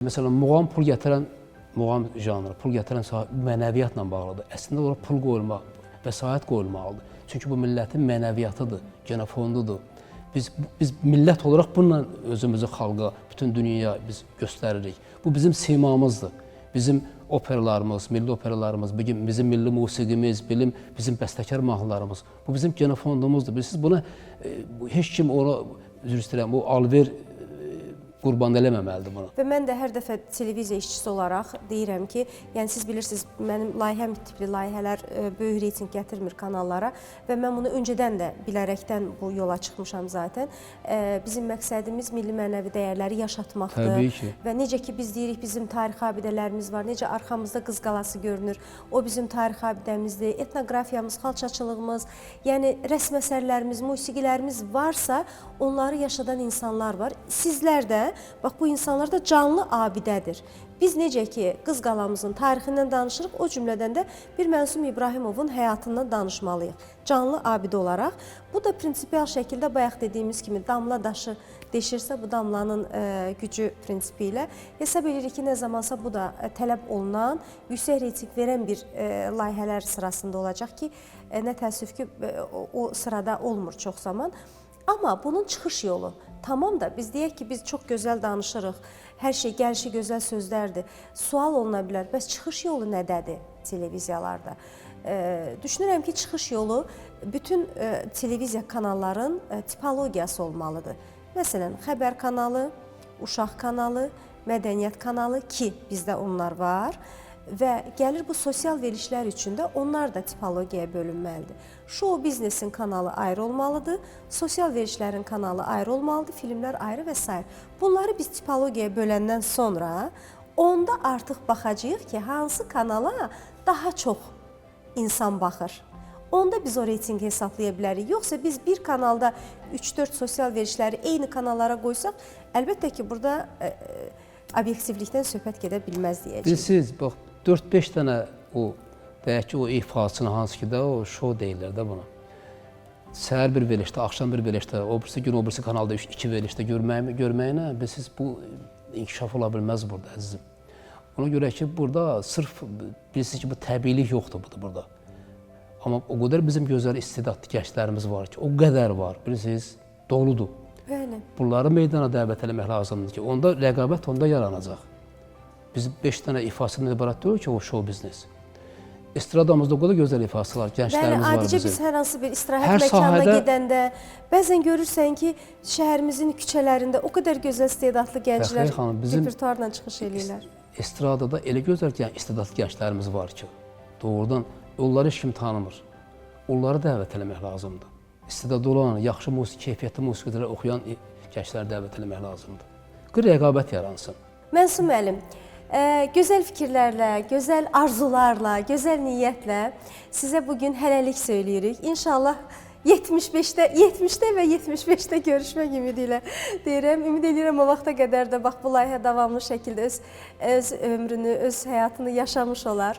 Məsələn, muğam pul gətirən, muğam janrı, pul gətirən mənəviyyatla bağlıdır. Əslində orada pul qoyulmaq, vəsait qoyulmalıdır. Çünki bu millətin mənəviyyatıdır, genofondudur. Biz millət olaraq bununla özümüzü xalqa, bütün dünyaya biz göstəririk. Bu bizim simamızdır. Bizim operalarımız, milli operalarımız, bizim milli musiqimiz, bizim bəstəkar mahnılarımız. Bu bizim genofondumuzdur. Bilirsiniz, buna heç kim ona, üzr istəyirəm, o alver qurban eləməməlidir buna. Və mən də hər dəfə televiziya işçisi olaraq deyirəm ki, yəni siz bilirsiniz, mənim layihəm tipli layihələr böyük reyting gətirmir kanallara və mən bunu öncədən də bilərəkdən bu yola çıxmışam zaten. Bizim məqsədimiz milli mənəvi dəyərləri yaşatmaqdır. Təbii ki. Və necə ki biz deyirik, bizim tarixi abidələrimiz var, necə arxamızda Qız qalası görünür, o bizim tarixi abidəmizdir, etnoqrafiyamız, xalçaçılığımız, yəni rəsm əsərlərimiz, musiqilərimiz varsa, onları yaşadan insanlar var. Sizlər də bax, bu insanlar da canlı abidədir. Biz necə ki, Qız qalamızın tarixindən danışırıq, o cümlədən də bir Mənsum İbrahimovun həyatından danışmalıyıq. Canlı abidə olaraq. Bu da prinsipial şəkildə bayaq dediyimiz kimi damla daşı deşirsə, bu damlanın gücü prinsipi ilə hesab edirik ki, nə zamansa bu da tələb olunan, yüksək reyting verən bir layihələr sırasında olacaq ki, nə təəssüf ki, o sırada olmur çox zaman. Amma bunun çıxış yolu, tamam da biz deyək ki, biz çox gözəl danışırıq, hər şey gəlişi gözəl sözlərdir. Sual oluna bilər, bəs çıxış yolu nədədir televiziyalarda? Düşünürəm ki, çıxış yolu bütün televiziya kanalların tipologiyası olmalıdır. Məsələn, xəbər kanalı, uşaq kanalı, mədəniyyət kanalı ki, bizdə onlar var. Və gəlir bu sosial verilişlər üçün də onlar da tipologiyaya bölünməlidir. Show biznesin kanalı ayrı olmalıdır, sosial verilişlərin kanalı ayrı olmalıdır, filmlər ayrı və s. Bunları biz tipologiyaya böləndən sonra onda artıq baxacağıq ki, hansı kanala daha çox insan baxır. Onda biz o reytingi hesablaya bilərik. Yoxsa biz bir kanalda 3-4 sosial verilişləri eyni kanallara qoysaq, əlbəttə ki, burada obyektivlikdən söhbət gedə bilməz deyəcəyik. Bilirsiniz, bax, 4-5 dənə o, deyək ki, o ifasını hansı ki də o show deyirlər də buna. Səhər bir verilişdə, axşam bir verilişdə, o birisi gün o birisi kanalda 2 verilişdə görməyinə, bilirsiniz, bu inkişaf ola bilməz burada, əzizim. Ona görə ki, burada sırf, bilirsiniz ki, bu təbiilik yoxdur burada. Amma o qədər bizim gözəl istedadlı gənclərimiz var ki, o qədər var, bilirsiniz, doludur. Bəli. Bunları meydana dəvət eləmək lazımdır ki, onda rəqabət onda yaranacaq. Biz 5 dənə ifasından ibarət deyil ki, o show biznes. Estradamızda o qədər gözəl ifasılar, gənclərimiz var bizim. Adicə biz hər hansı bir istirahət məkanına gedəndə, bəzən görürsən ki, şəhərimizin küçələrində o qədər gözəl istedadlı gənclər repertuarla çıxış edirlər. Estradada elə gözəl istedadlı gənclərimiz var ki, doğrudan onları heç kim tanımır. Onları dəvət eləmək lazımdır. İstedadlı olan, yaxşı keyfiyyətli musiqiləri oxuyan gəncləri dəvət eləmək lazımdır. Rəqabət yaransın. Mənsum müəllim, gözəl fikirlərlə, gözəl arzularla, gözəl niyyətlə sizə bugün hələlik söyləyirik. İnşallah 70-də və 75-də görüşmək ümidi ilə deyirəm. Ümid edirəm o vaxta qədər də bax bu layihə davamlı şəkildə öz ömrünü, öz həyatını yaşamış olar.